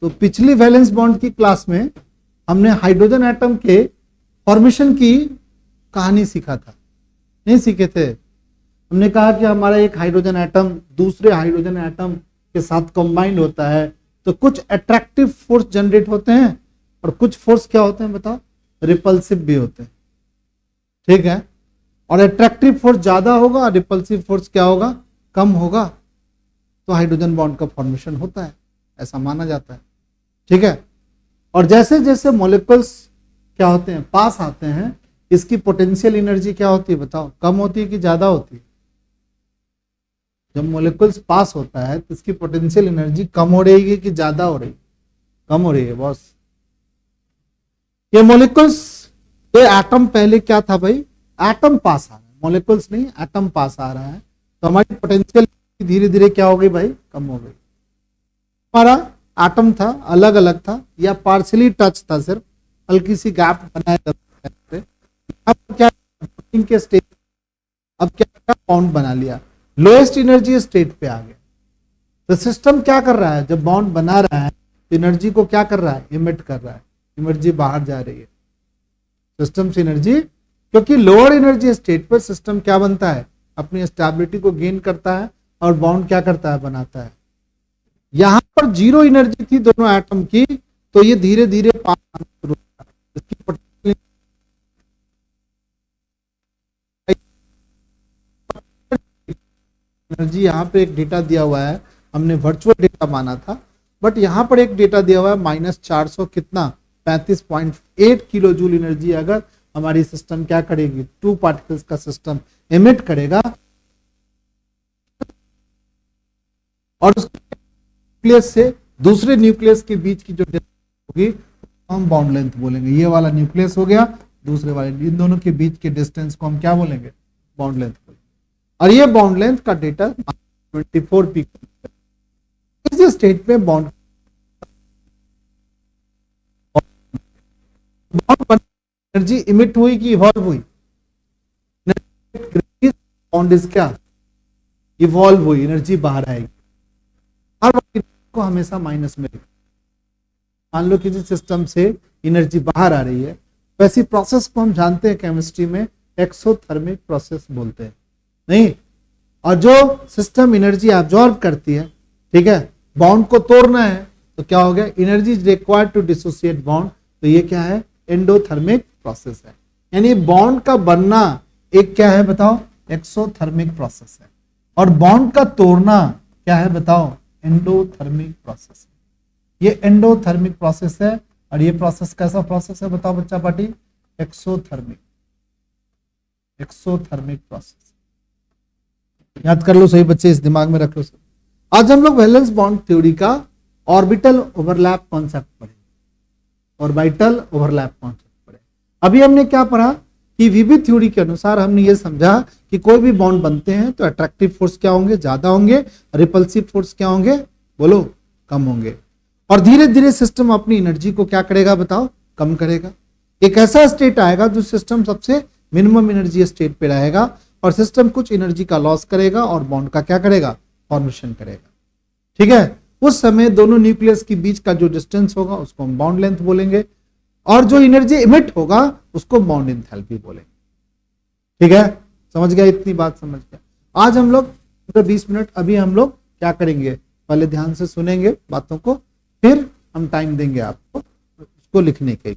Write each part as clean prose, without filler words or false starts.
तो पिछली valence bond की क्लास में हमने हाइड्रोजन एटम के फॉर्मेशन की कहानी सीखा था, नहीं सीखे थे? हमने कहा कि हमारा एक हाइड्रोजन एटम दूसरे हाइड्रोजन एटम के साथ कंबाइंड होता है तो कुछ अट्रैक्टिव फोर्स जनरेट होते हैं और कुछ फोर्स क्या होते हैं बताओ, रिपल्सिव भी होते हैं, ठीक है? और अट्रैक्टिव फोर्स ज्यादा होगा और रिपल्सिव फोर्स क्या होगा, कम होगा, तो हाइड्रोजन बॉन्ड का फॉर्मेशन होता है, ऐसा माना जाता है, ठीक है? और जैसे जैसे मॉलिक्यूल्स क्या होते हैं, पास आते हैं, इसकी पोटेंशियल एनर्जी क्या होती है बताओ, कम होती है कि ज्यादा होती है? जब मॉलिक्यूल्स पास होता है तो इसकी पोटेंशियल एनर्जी कम हो रही है कि ज्यादा हो रही है? कम हो रही है बॉस। ये मॉलिक्यूल्स, ये एटम पहले क्या था भाई, एटम पास आ रहा है, मॉलिक्यूल्स नहीं, एटम पास आ रहा है, तो हमारी पोटेंशियल धीरे धीरे क्या हो गई भाई, कम हो गई। हमारा एटम था अलग अलग था या पार्शियली टच था, सिर्फ हल्की सी गैप बनाया जाता है, अब क्या के स्टेज, अब क्या बॉन्ड बना लिया, लोएस्ट एनर्जी स्टेट पे आ गया। तो सिस्टम क्या कर रहा है, जब बॉन्ड बना रहा है तो एनर्जी को क्या कर रहा है, इमिट कर रहा है, एनर्जी बाहर जा रही है सिस्टम से एनर्जी, क्योंकि लोअर एनर्जी स्टेट पर सिस्टम क्या बनता है, अपनी स्टेबिलिटी को गेन करता है और बॉन्ड क्या करता है, बनाता है। यहां पर जीरो एनर्जी थी दोनों एटम की, तो ये धीरे धीरे पास आना शुरू हुआ, इसकी पोटेंशियल एनर्जी, यहाँ पे एक डेटा दिया हुआ है, हमने वर्चुअल डेटा माना था, बट यहाँ पर एक डेटा दिया हुआ है -400 कितना 35.8 किलो जूल एनर्जी अगर हमारी सिस्टम क्या करेगी, 2 पार्टिकल्स का सिस्टम एमिट करेगा, और उस न्यूक्लियस से दूसरे न्यूक्लियस के बीच की जो डिस्टेंस होगी हम बाउंड लेंथ बोलेंगे। ये वाला न्यूक्लियस हो गया, दूसरे वाले, इन दोनों के बीच के डिस्टेंस को हम क्या बोलेंगे, बाउंड लेंथ बोलेंगे। और ये बाउंड लेंथ का डेटा 24 पीक इस स्टेट में बॉन्ड एनर्जी इमिट हुई कि इवॉल्व हुई, बॉन्ड इज क्या, इवॉल्व हुई, एनर्जी बाहर आएगी, हर को हमेशा माइनस में। मान लो किसी सिस्टम से एनर्जी बाहर आ रही है, वैसी प्रोसेस को हम जानते हैं केमिस्ट्री में एक्सोथर्मिक प्रोसेस बोलते हैं, नहीं? और जो सिस्टम एनर्जी एब्जॉर्ब करती है, ठीक है, बॉन्ड को तोड़ना है तो क्या हो गया, energy is required to dissociate bond, तो ये क्या है, एंडोथर्मिक प्रोसेस है। यानी बॉन्ड का बनना एक क्या है बताओ, एक्सोथर्मिक प्रोसेस है, और बॉन्ड का तोड़ना क्या है बताओ, एंडोथर्मिक प्रोसेस है। ये एंडोथर्मिक प्रोसेस है, और ये प्रोसेस कैसा प्रोसेस है बताओ बच्चा पार्टी, एक्सोथर्मिक, एक्सोथर्मिक प्रोसेस। याद कर लो सही बच्चे, इस दिमाग में रख लो। आज हम लोग वैलेंस बॉन्ड थ्योरी का ऑर्बिटल ओवरलैप कॉन्सेप्ट पढ़े, ऑर्बिटल ओवरलैप कॉन्सेप्ट पढ़े। अभी हमने क्या पढ़ा कि वीबी थ्योरी के अनुसार हमने ये समझा कि कोई भी बॉन्ड बनते हैं तो अट्रैक्टिव फोर्स क्या होंगे, ज्यादा होंगे, रिपल्सिव फोर्स क्या होंगे, बोलो, कम होंगे, और धीरे धीरे सिस्टम अपनी एनर्जी को क्या करेगा बताओ, कम करेगा। एक ऐसा स्टेट आएगा जो सिस्टम सबसे मिनिमम एनर्जी स्टेट पे रहेगा, और सिस्टम कुछ एनर्जी का लॉस करेगा और बॉन्ड का क्या करेगा, फॉर्मेशन करेगा, ठीक है? उस समय दोनों न्यूक्लियस के बीच का जो डिस्टेंस होगा उसको हम बाउंड लेंथ बोलेंगे, और जो एनर्जी इमिट होगा उसको बाउंड एंथैल्पी बोलेंगे, ठीक है? समझ गया, इतनी बात समझ गया। आज हम लोग 20 मिनट अभी हम लोग क्या करेंगे, पहले ध्यान से सुनेंगे बातों को, फिर हम टाइम देंगे आपको उसको लिखने के,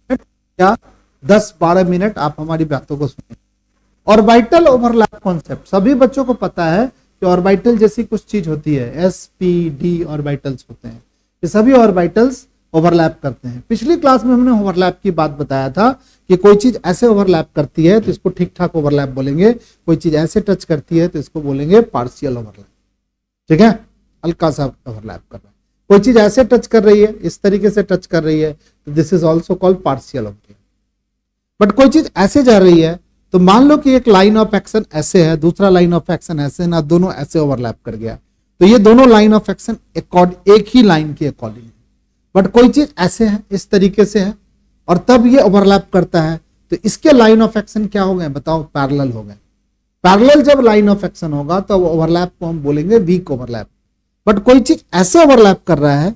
क्या 10-12 मिनट आप हमारी बातों को सुनेंगे। ऑर्बिटल ओवरलैप कॉन्सेप्ट सभी बच्चों को पता है कि ऑर्बिटल जैसी कुछ चीज होती है, sp-d ऑर्बिटल्स होते हैं, ये सभी ऑर्बिटल्स ओवरलैप करते हैं। पिछली क्लास में हमने ओवरलैप की बात बताया था कि कोई चीज ऐसे ओवरलैप करती है तो इसको ठीक ठाक ओवरलैप बोलेंगे, कोई चीज ऐसे टच करती है तो इसको बोलेंगे पार्शियल ओवरलैप, ठीक है, हल्का सा ओवरलैप कर रहा है। कोई चीज ऐसे टच कर रही है, इस तरीके से टच कर रही है, तो this is also called partial overlap. But कोई चीज ऐसे जा रही है, तो मान लो कि एक लाइन ऑफ एक्शन ऐसे है, दूसरा लाइन ऑफ एक्शन ऐसे, ना दोनों ऐसे ओवरलैप कर गया, तो ये दोनों लाइन ऑफ एक्शन एक ही लाइन के अकॉर्डिंग है। बट कोई चीज ऐसे है, इस तरीके से है, और तब ये ओवरलैप करता है, तो इसके लाइन ऑफ एक्शन क्या हो गए बताओ, पैरेलल हो गए। पैरेलल जब लाइन ऑफ एक्शन होगा तो ओवरलैप को हम बोलेंगे वीक ओवरलैप। बट कोई चीज ऐसे ओवरलैप कर रहा है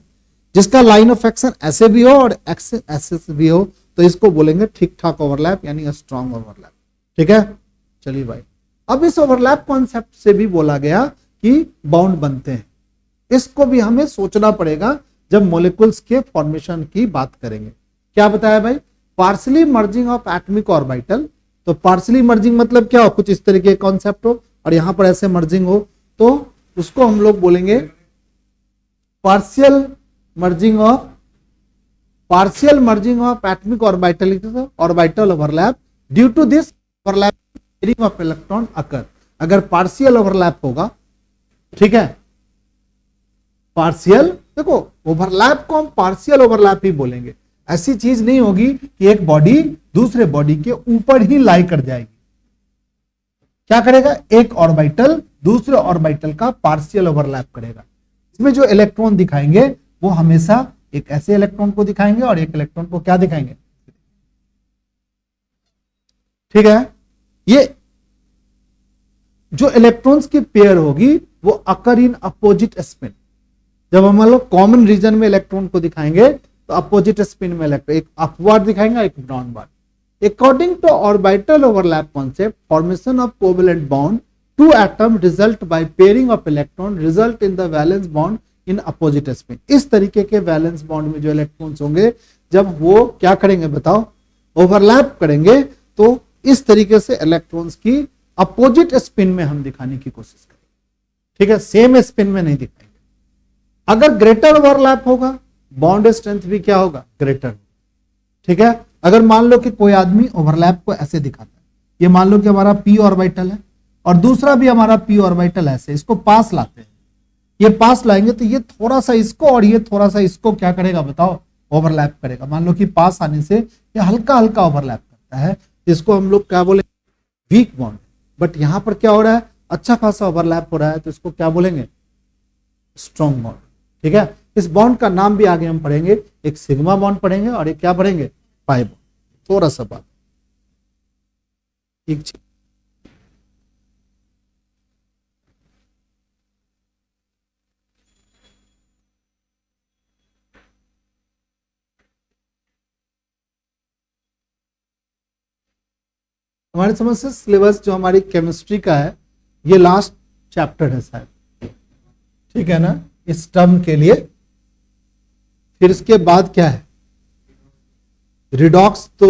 जिसका लाइन ऑफ एक्शन ऐसे भी हो और एक्सेस ऐसे भी हो, तो इसको बोलेंगे ठीक ठाक ओवरलैप यानी स्ट्रॉन्ग ओवरलैप। ठीक है, चलिए भाई, अब इस ओवरलैप कॉन्सेप्ट से भी बोला गया कि बॉन्ड बनते हैं। इसको भी हमें सोचना पड़ेगा जब मॉलिक्यूल्स के फॉर्मेशन की बात करेंगे। क्या बताया भाई, partially merging of atomic orbital. तो पार्शियली मर्जिंग मतलब क्या हो, कुछ इस तरीके का कॉन्सेप्ट हो और यहां पर ऐसे मर्जिंग हो, तो उसको हम लोग बोलेंगे partial merging of atomic orbital overlap. Due to this overlap of electron occur. अगर पार्शियल ओवरलैप होगा, ठीक है, पार्शियल, देखो ओवरलैप को हम पार्शियल ओवरलैप ही बोलेंगे। ऐसी चीज नहीं होगी कि एक बॉडी दूसरे बॉडी के ऊपर ही लाई कर जाएगी। क्या करेगा, एक ऑर्बिटल दूसरे ऑर्बिटल का पार्शियल ओवरलैप करेगा। इसमें जो इलेक्ट्रॉन दिखाएंगे वो हमेशा एक ऐसे इलेक्ट्रॉन को दिखाएंगे और एक इलेक्ट्रॉन को क्या दिखाएंगे, ठीक है। ये जो इलेक्ट्रॉन्स की पेयर होगी वो अकर इन अपोजिट स्पिन। जब हम लोग कॉमन रीजन में इलेक्ट्रॉन को दिखाएंगे तो अपोजिट स्पिन में इलेक्ट्रॉन, एक अपवर्ड दिखाएंगे एक downward. According to orbital overlap concept, formation of covalent bond two atom result by pairing of electron result in the valence bond in opposite spin. इस तरीके के वैलेंस बॉन्ड में जो electrons होंगे, जब वो क्या करेंगे बताओ, ओवरलैप करेंगे, तो इस तरीके से इलेक्ट्रॉन्स की अपोजिट स्पिन में हम दिखाने की कोशिश करेंगे। ठीक है, सेम स्पिन में नहीं दिखाएंगे। अगर ग्रेटर ओवरलैप होगा, बॉन्ड स्ट्रेंथ भी क्या होगा, ग्रेटर। ठीक है, अगर मान लो कि कोई आदमी ओवरलैप को ऐसे दिखाता है, ये मान लो कि हमारा पी ऑर्बिटल है और दूसरा भी हमारा पी ऑर्बिटल ऐसे, इसको पास लाते हैं, ये पास लाएंगे तो ये थोड़ा सा इसको और ये थोड़ा सा इसको क्या करेगा बताओ, ओवरलैप करेगा। मान लो कि पास आने से ये हल्का हल्का ओवरलैप करता है, इसको हम लोग क्या बोले, वीक बॉन्ड। बट यहां पर क्या हो रहा है, अच्छा खासा ओवरलैप हो रहा है, तो इसको क्या बोलेंगे, स्ट्रॉन्ग बॉन्ड। ठीक है, इस बॉन्ड का नाम भी आगे हम पढ़ेंगे, एक सिग्मा बॉन्ड पढ़ेंगे और एक क्या पढ़ेंगे, पाई बॉन्ड। थोड़ा सा बात एक हमारे समझ से सिलेबस जो हमारी केमिस्ट्री का है, ये लास्ट चैप्टर है शायद, ठीक है ना, इस टर्म के लिए। फिर इसके बाद क्या है, रिडॉक्स। तो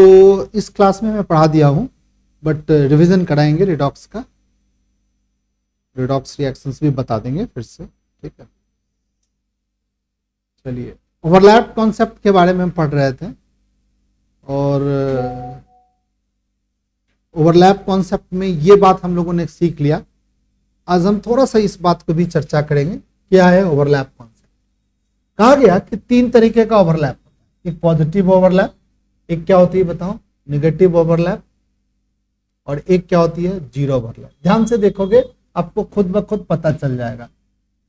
इस क्लास में मैं पढ़ा दिया हूं, बट रिवीजन कराएंगे रिडॉक्स का, रिडॉक्स रिएक्शंस भी बता देंगे फिर से। ठीक है, चलिए, ओवरलैप कॉन्सेप्ट के बारे में हम पढ़ रहे थे, और ओवरलैप कॉन्सेप्ट में ये बात हम लोगों ने सीख लिया। आज हम थोड़ा सा इस बात को भी चर्चा करेंगे, क्या है ओवरलैप कॉन्सेप्ट। कहा गया कि तीन तरीके का ओवरलैप होता है, एक पॉजिटिव ओवरलैप, एक क्या होती है बताओ, नेगेटिव ओवरलैप, और एक क्या होती है, जीरो ओवरलैप। ध्यान से देखोगे आपको खुद ब खुद पता चल जाएगा।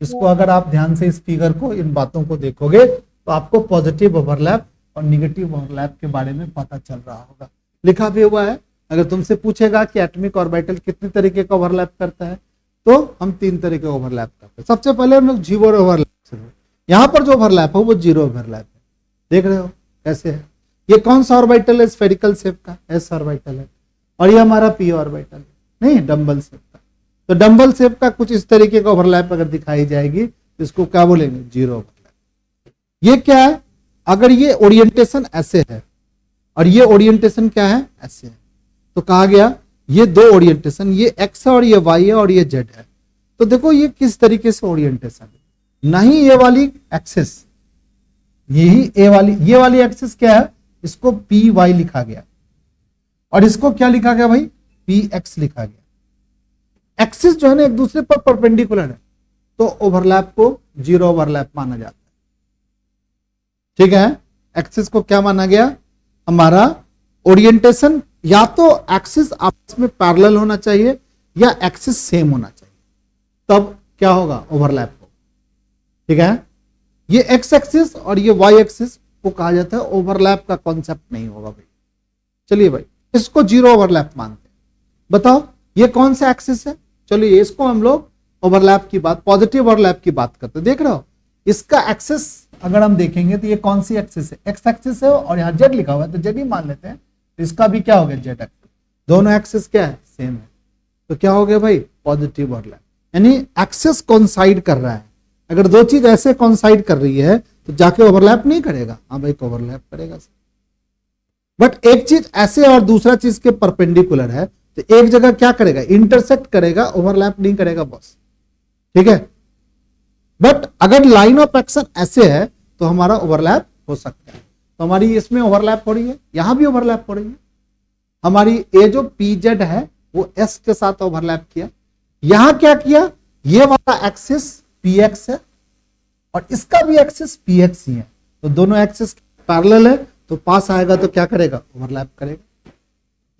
इसको अगर आप ध्यान से इस फिगर को, इन बातों को देखोगे तो आपको पॉजिटिव ओवरलैप और निगेटिव ओवरलैप के बारे में पता चल रहा होगा, लिखा भी हुआ है। अगर तुमसे पूछेगा कि एटॉमिक ऑर्बिटल कितने तरीके का ओवरलैप करता है, तो हम तीन तरीके का ओवरलैप करते हैं। सबसे पहले हम लोग जीरो ओवरलैप से, यहाँ पर जो ओवरलैप है वो जीरो ओवरलैप है। देख रहे हो कैसे है, ये कौन सा ऑर्बिटल है, स्फेरिकल शेप का एस ऑर्बिटल है, और ये हमारा पी ऑर्बिटल है, नहीं डम्बल शेप का। तो डम्बल शेप का कुछ इस तरीके का ओवरलैप अगर दिखाई जाएगी तो इसको क्या बोलेंगे, जीरो ओवरलैप। ये क्या है, अगर ये ओरिएंटेशन ऐसे है और ये ओरिएंटेशन क्या है, ऐसे है, तो कहा गया ये दो ओरिएंटेशन, ये एक्स है और ये वाई है और ये जेड है। तो देखो ये किस तरीके से ओरिएंटेशन है, नहीं ये वाली एक्सिस, यही ये वाली एक्सिस क्या है, इसको पी वाई लिखा गया, और इसको क्या लिखा गया भाई, पी एक्स लिखा गया। एक्सिस जो है ना एक दूसरे पर परपेंडिकुलर है, तो ओवरलैप को जीरो ओवरलैप माना जाता है। ठीक है, एक्सिस को क्या माना गया, हमारा ओरिएंटेशन या तो एक्सिस आपस में पैरेलल होना चाहिए या एक्सिस सेम होना चाहिए, तब क्या होगा, ओवरलैप होगा। ठीक है, ये एक्स एक्सिस और ये वाई एक्सिस को कहा जाता है ओवरलैप का कॉन्सेप्ट नहीं होगा भाई। चलिए भाई, इसको जीरो ओवरलैप मानते हैं। बताओ ये कौन सा एक्सिस है, चलिए इसको हम लोग ओवरलैप की बात, पॉजिटिव ओवरलैप की बात करते हैं। देख रहे हो इसका एक्सिस अगर हम देखेंगे तो ये कौन सी एक्सिस है, एक्स एक्सिस है और यहाँ जेड लिखा हुआ है तो जेड ही मान लेते हैं, तो इसका भी क्या हो गया जेड एक्सिस, दोनों एक्सिस क्या है सेम है, तो क्या हो गया भाई पॉजिटिव ओवरलैप, यानी एक्सिस कॉन्साइड कर रहा है। अगर दो चीज ऐसे कॉन्साइड कर रही है तो जाके ओवरलैप नहीं करेगा, हाँ भाई ओवरलैप करेगा। बट एक चीज ऐसे और दूसरा चीज के परपेंडिकुलर है तो एक जगह क्या करेगा इंटरसेक्ट करेगा, ओवरलैप नहीं करेगा बॉस, ठीक है। बट अगर लाइन ऑफ एक्शन ऐसे है तो हमारा ओवरलैप हो सकता है, तो हमारी इसमें ओवरलैप हो रही है, यहां भी ओवरलैप हो रही है। हमारी ये जो पीजेड है वो एस के साथ ओवरलैप किया, यहां क्या किया, ये वाला एक्सिस पी एक्स है और इसका भी एक्सिस पी एक्स ही है, तो दोनों एक्सिस पैरेलल है तो पास आएगा तो क्या करेगा ओवरलैप करेगा।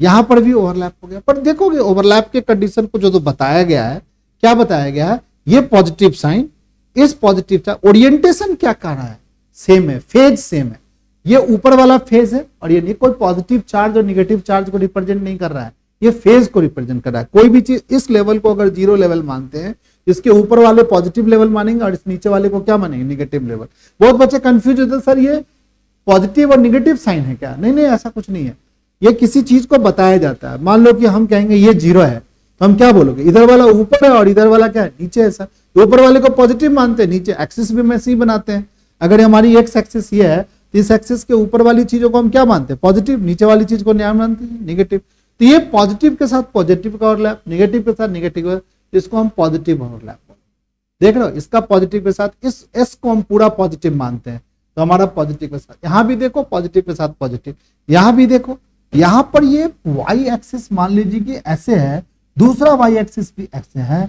यहां पर भी ओवरलैप हो गया, पर देखोगे ओवरलैप के कंडीशन को जो बताया गया है, क्या बताया गया है, ये पॉजिटिव साइन, इस पॉजिटिव का ओरिएंटेशन क्या कर रहा है, सेम है, फेज सेम है, ये ऊपर वाला फेज है और ये नहीं कोई पॉजिटिव चार्ज और निगेटिव चार्ज को रिप्रेजेंट नहीं कर रहा है, ये फेज को रिप्रेजेंट कर रहा है। कोई भी चीज इस लेवल को अगर जीरो लेवल मानते हैं, इसके ऊपर वाले पॉजिटिव लेवल मानेंगे और इस नीचे वाले को क्या मानेंगे निगेटिव लेवल। बहुत बच्चे कंफ्यूज होते हैं सर ये पॉजिटिव और निगेटिव साइन है क्या, नहीं नहीं ऐसा कुछ नहीं है, ये किसी चीज को बताया जाता है। मान लो कि हम कहेंगे ये जीरो है तो हम क्या बोलोगे, इधर वाला ऊपर है और इधर वाला क्या है नीचे है सर, ऊपर वाले को पॉजिटिव मानते हैं, नीचे एक्सिस भी में सी बनाते हैं। अगर हमारी एक्स एक्सिस ये है तो इस एक्सिस के ऊपर वाली चीजों को हम क्या मानते हैं पॉजिटिव, नीचे वाली चीज को क्या मानते हैं निगेटिव। तो ये पॉजिटिव के साथ पॉजिटिव का ओवरलैप, निगेटिव के साथ निगेटिव, इसको हम पॉजिटिव ओवरलैप देख रहे हो, इसका पॉजिटिव के साथ इस एस को हम पूरा पॉजिटिव मानते हैं, तो हमारा पॉजिटिव के साथ, यहां भी देखो पॉजिटिव के साथ पॉजिटिव, यहां भी देखो, यहां पर ये वाई एक्सिस मान लीजिए कि ऐसे है, दूसरा वाई एक्सिस भी ऐसे है।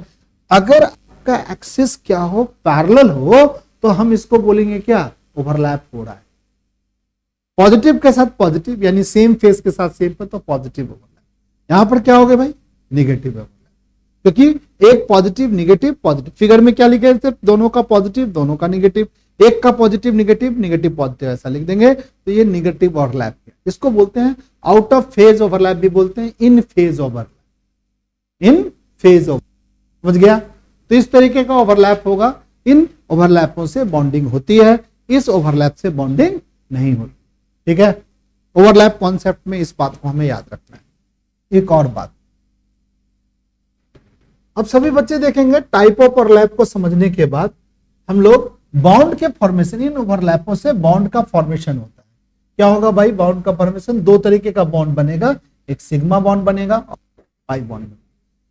अगर आपका एक्सिस क्या हो पैरेलल हो तो हम इसको बोलेंगे क्या ओवरलैप हो रहा है, पॉजिटिव के साथ पॉजिटिव यानी सेम फेस के साथ सेम पे तो पॉजिटिव ओवरलैप। यहां पर क्या हो गया भाई निगेटिव ओवरलैप, क्योंकि एक पॉजिटिव निगेटिव पॉजिटिव, फिगर में क्या लिखे थे दोनों का पॉजिटिव दोनों का निगेटिव, एक का पॉजिटिव निगेटिव निगेटिव पॉजिटिव ऐसा लिख देंगे, तो ये निगेटिव ओवरलैप है। इसको बोलते हैं आउट ऑफ फेज ओवरलैप भी बोलते हैं, इन फेज ओवरलैप, इन फेज ओवरलैप, समझ गया। तो इस तरीके का ओवरलैप होगा, इन ओवरलैपों से बॉन्डिंग होती है, इस ओवरलैप से बॉन्डिंग नहीं होती, ठीक है। ओवरलैप कॉन्सेप्ट में इस बात को हमें याद रखना है। एक और बात, अब सभी बच्चे देखेंगे टाइप ऑफ ओवरलैप को समझने के बाद हम लोग बॉन्ड के फॉर्मेशन, इन ओवरलैपों से बॉन्ड का फॉर्मेशन होता है। क्या होगा भाई बॉन्ड का फॉर्मेशन, दो तरीके का बॉन्ड बनेगा, एक सिग्मा बॉन्ड बनेगा और पाई बॉन्ड बनेगा।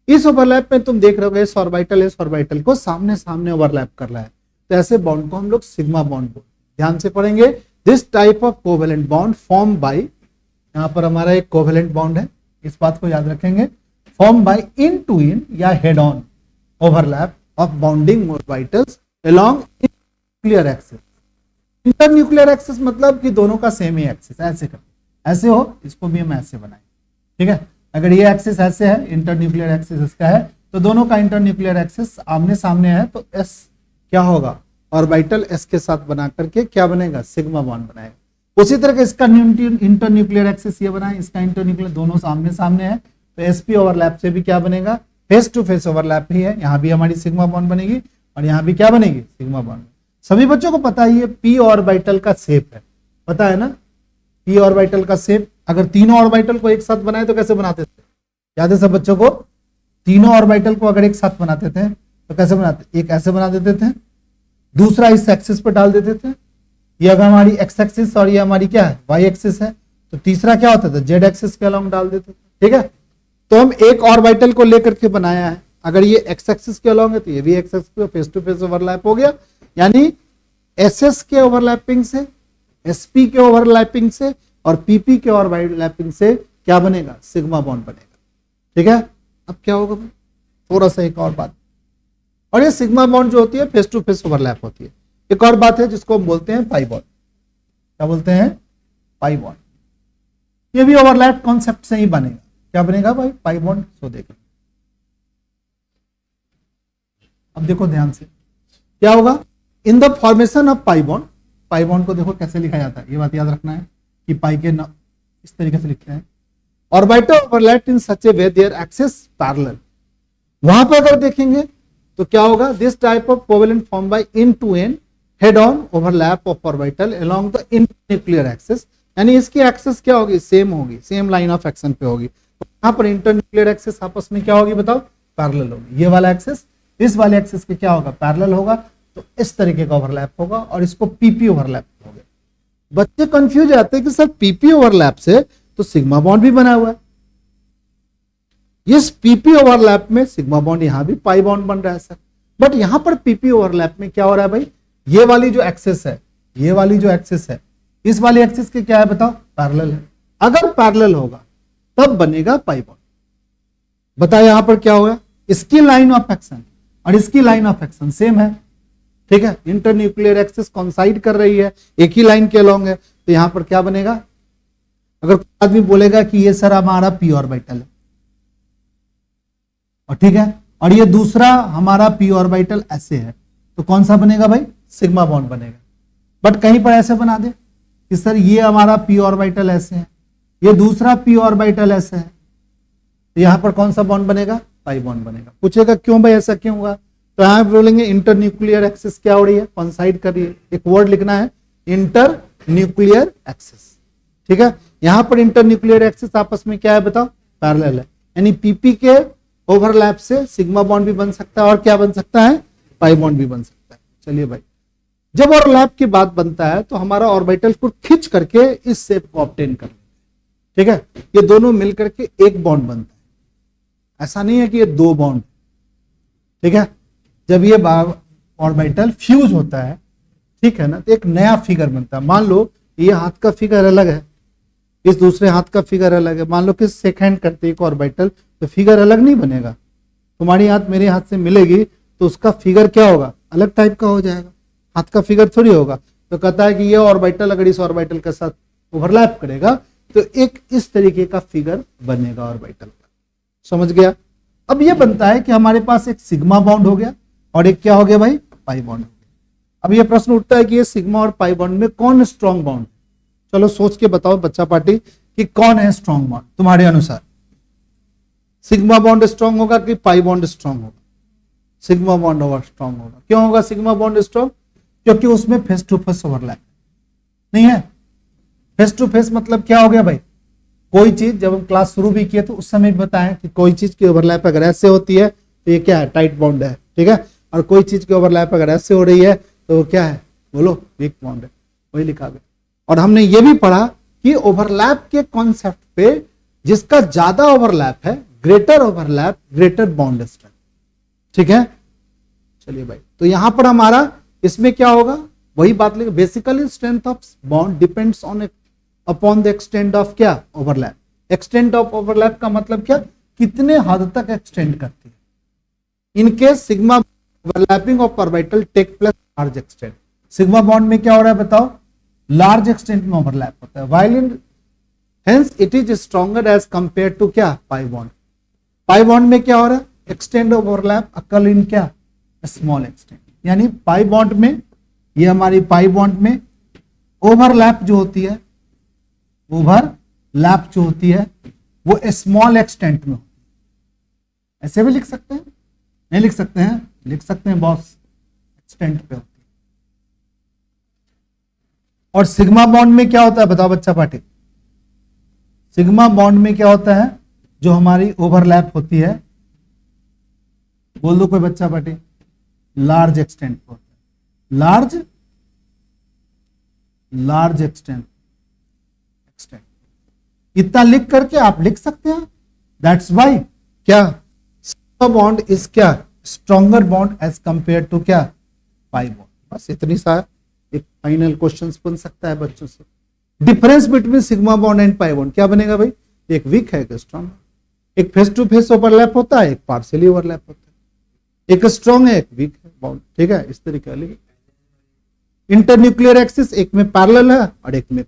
इस ओवरलैप में तुम देख रहे हो एस ऑर्बिटल को सामने सामने ओवरलैप कर रहा है, तो ऐसे बॉन्ड को हम लोग सिग्मा बॉन्ड बोलते हैं। ध्यान से पढ़ेंगे, this type of covalent bond form by, यहां पर हमारा एक कोवेलेंट बॉन्ड है, इस बात को याद रखेंगे, फॉर्म बाय इन टू इन या head on overlap of bonding orbitals along nuclear axis. Internuclear axis मतलब कि दोनों का सेम ही एक्सिस, ऐसे कर ऐसे हो, इसको भी हम ऐसे बनाएं, ठीक है। अगर ये एक्सिस ऐसे है, इंटरन्यूक्लियर एक्सिस इसका है, तो दोनों का इंटरन्यूक्लियर एक्सिस आमने सामने है, तो एस क्या होगा ऑर्बिटल एस के साथ बना करके क्या बनेगा सिग्मा बॉन्ड बनाएगा। उसी तरह का इसका इंटरन्यूक्लियर एक्सिस ये बना है, इसका इंटरन्यूक्लियर, दोनों सामने सामने है, तो एसपी ओवरलैप से भी क्या बनेगा फेस टू फेस ओवरलैप ही है, यहाँ भी हमारी सिग्मा बॉन्ड बनेगी और यहाँ भी क्या बनेगी सिग्मा बॉन्ड। सभी बच्चों को पता है ये पी ऑर्बिटल का शेप है, पता है ना पी ऑर्बिटल का शेप। अगर तीनों ऑर्बिटल को एक साथ बनाए तो कैसे बनाते थे, याद है सब बच्चों को, तीनों ऑर्बिटल को अगर एक साथ बनाते थे तो कैसे बनाते, एक ऐसे बना देते थे, दूसरा इस एक्सिस पर डाल देते थे, ये अगर हमारी एक्स एक्सिस और ये हमारी क्या है वाई एक्सिस है, तो तीसरा क्या होता था जेड एक्सिस के अलोंग डाल देते थे, ठीक है। तो हम एक ऑर्बिटल को लेकर के बनाया है, अगर ये एक्स एक्सिस के अलोंग है तो ये भी एक्स एक्सिस पे फेस टू फेस ओवरलैप हो गया, यानी एसएस के ओवरलैपिंग से, एसपी के ओवरलैपिंग से और पीपी के ओवरलैपिंग से क्या बनेगा सिग्मा बॉन्ड बनेगा, ठीक है। अब क्या होगा थोड़ा सा एक और बात, और ये सिग्मा बॉन्ड जो होती है फेस टू फेस ओवरलैप होती है। एक और बात है जिसको हम बोलते हैं पाई बॉन्ड, क्या बोलते हैं पाई बॉन्ड, ये भी ओवरलैप कॉन्सेप्ट से ही बनेगा। क्या बनेगा भाई पाई बॉन्ड, सो देखो अब देखो ध्यान से क्या होगा in the formation of pi bond. Pi bond को देखो कैसे लिखा जाता है, ये बात याद रखना है कि पाई के इस तरीके से लिखते हैं, orbital overlap in such a way their axis parallel. वहां पर अगर देखेंगे तो क्या होगा, this type of covalent form by in to an head on overlap of orbital along the internuclear axis, यानी इसकी एक्सिस क्या होगी, सेम होगी, सेम लाइन ऑफ एक्शन पे होगी। तो यहाँ पर इंटरन्यूक्लियर एक्सिस आपस में क्या होगी बताओ, पैरेलल होगी। ये वाला एक्सिस इस वाले एक्सिस के क्या होगा, पैरेलल होगा, तो इस तरीके का ओवरलैप होगा और इसको पीपी ओवरलैप हो गया। बच्चे कंफ्यूज आते हैं कि सर पीपी ओवरलैप से तो सिग्मा बॉन्ड भी बना हुआ है, इस पीपी ओवरलैप में सिग्मा बॉन्ड यहां भी पाई बॉन्ड बन रहा है सर, बट यहां पर पीपी ओवरलैप में क्या हो रहा है भाई, ये वाली जो एक्सिस है, ये वाली जो एक्सिस है, इस वाली एक्सिस के क्या है बताओ, पैरेलल है। अगर पैरेलल होगा तब बनेगा पाई बॉन्ड। बताओ यहां पर क्या होगा, इसकी लाइन ऑफ एक्शन और इसकी लाइन ऑफ एक्शन सेम है, ठीक है, इंटरन्यूक्लियर एक्सिस कॉन्साइड कर रही है, एक ही लाइन के अलोंग है, तो यहां पर क्या बनेगा, अगर आदमी बोलेगा कि ये सर हमारा पी ऑर्बिटल है, और ठीक है, और ये दूसरा हमारा पी ऑर्बिटल ऐसे है, तो कौन सा बनेगा भाई, सिग्मा बॉन्ड बनेगा। बट कहीं पर ऐसे बना दे कि सर ये हमारा पी ऑर्बिटल ऐसे है, ये दूसरा पी ऑर्बिटल ऐसे है, तो यहां पर कौन सा बॉन्ड बनेगा, पाई बॉन्ड बनेगा। पूछेगा क्यों भाई ऐसा क्यों हुआ, तो यहां बोलेंगे इंटरन्यूक्लियर एक्सिस क्या हो रही है, कॉन्साइड कर रही है, एक वर्ड लिखना है इंटरन्यूक्लियर एक्सिस, ठीक है। यहां पर इंटरन्यूक्लियर एक्सिस आपस में क्या है बताओ, पैरेलल है, यानी पीपी के ओवरलैप से सिग्मा बॉन्ड भी बन सकता है और क्या बन सकता है, पाई बॉन्ड भी बन सकता है। चलिए भाई, जब ओवरलैप की बात बनता है तो हमारा ऑर्बिटल को खींच करके इस शेप को ऑब्टेन कर, ठीक है, ये दोनों मिलकर के एक बॉन्ड बनता है, ऐसा नहीं है कि ये दो बॉन्ड, ठीक है। जब ये ऑर्बिटल फ्यूज होता है, ठीक है ना, तो एक नया फिगर बनता है। मान लो ये हाथ का फिगर अलग है, इस दूसरे हाथ का फिगर अलग है, मान लो कि सेकंड करते एक ऑर्बिटल, तो फिगर अलग नहीं बनेगा। तुम्हारी हाथ मेरे हाथ से मिलेगी तो उसका फिगर क्या होगा, अलग टाइप का हो जाएगा, हाथ का फिगर थोड़ी होगा। तो कहता है कि ये ऑर्बिटल अगर इस ऑर्बिटल के साथ ओवरलैप करेगा तो एक इस तरीके का फिगर बनेगा ऑर्बिटल का, समझ गया। अब ये बनता है कि हमारे पास एक सिग्मा बॉन्ड हो गया और एक क्या हो गया भाई, पाई बॉन्ड हो गया। अब ये प्रश्न उठता है कि ये सिग्मा और पाई बॉन्ड में कौन स्ट्रॉन्ग बॉन्ड, चलो सोच के बताओ बच्चा पार्टी कि कौन है स्ट्रॉन्ग बॉन्ड तुम्हारे अनुसार, सिग्मा बॉन्ड स्ट्रॉन्ग होगा कि पाई बॉन्ड स्ट्रॉन्ग होगा, सिग्मा बॉन्ड होगा स्ट्रॉन्ग होगा। क्यों होगा सिग्मा बॉन्ड स्ट्रॉन्ग, क्योंकि उसमें फेस टू फेस ओवरलैप नहीं है। फेस टू फेस मतलब क्या हो गया भाई, कोई चीज जब हम क्लास शुरू भी किए तो उस समय भी बताएं कि कोई चीज की ओवरलैप अगर ऐसे होती है तो ये क्या है, टाइट बॉन्ड है, ठीक है, और कोई चीज की ओवरलैप अगर ऐसे हो रही है तो वो क्या है, बोलो, वीक बॉन्ड है, वही लिखा गया। और हमने ये भी पढ़ा कि ओवरलैप के कॉन्सेप्ट पे जिसका ज्यादा ओवरलैप है, greater overlap greater bond strength, ठीक है। चलिए भाई, तो यहां पर हमारा इसमें क्या होगा, वही बात लेंगे, basically strength of bond depends on upon the extend of क्या, ओवरलैप। एक्सटेंड ऑफ ओवरलैप का मतलब क्या, कितने हद तक एक्सटेंड करती है। In case sigma overlapping of orbital take place large extent, sigma bond में क्या हो रहा है बताओ, लार्ज एक्सटेंट में ओवरलैप होता है, while in hence it is stronger as compare to क्या, पाई बॉन्ड। पाई बॉन्ड में क्या हो रहा है, एक्सटेंड ओवरलैप अकल इन क्या, स्मॉल एक्सटेंट, यानी पाई बॉन्ड में, ये हमारी पाई बॉन्ड में ओवरलैप जो होती है, ओवरलैप जो होती है वो स्मॉल एक्सटेंट में होती है। ऐसे भी लिख सकते हैं, नहीं लिख सकते हैं, लिख सकते हैं बॉस, एक्सटेंट पे होती है। और सिग्मा बॉन्ड में क्या होता है बताओ बच्चा पार्टी, सिग्मा बॉन्ड में क्या होता है, जो हमारी ओवरलैप होती है, बोल दो कोई बच्चा पार्टी, लार्ज एक्सटेंट होता है, लार्ज एक्सटेंट, इतना लिख करके आप लिख सकते हैं। दैट्स वाई क्या, सिग्मा बॉन्ड इज क्या, stronger bond as compare to क्या, पाई बॉन्ड। बस इतनी सा एक फाइनल क्वेश्चन बन सकता है बच्चों से। Difference between sigma bond and pi bond क्या बनेगा भाई, एक वीक है, एक स्ट्रॉन्ग, एक फेस टू फेस ओवरलैप होता है, एक पार्शियली ओवरलैप होता है, एक स्ट्रॉन्ग है, एक वीक है बॉन्ड, ठीक है, इस तरीके का। इंटरन्यूक्लियर एक्सिस एक में पैरेलल है और एक में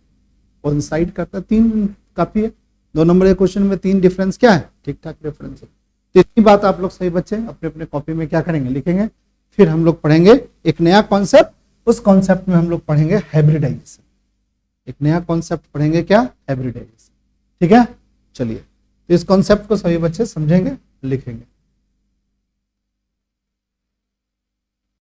कोइंसाइड करता है, तीन काफी है। 2 नंबर के क्वेश्चन में 3 डिफरेंस क्या है, ठीक ठाक डिफरेंस है। तो इतनी बात आप लोग सही बच्चे अपने अपने कॉपी में क्या करेंगे, लिखेंगे। फिर हम लोग पढ़ेंगे एक नया कॉन्सेप्ट, उस कॉन्सेप्ट में हम लोग पढ़ेंगे हाइब्रिडाइजेशन, एक नया कॉन्सेप्ट पढ़ेंगे क्या, हाइब्रिडाइजेशन, ठीक है। चलिए, तो इस कॉन्सेप्ट को सभी बच्चे समझेंगे, लिखेंगे।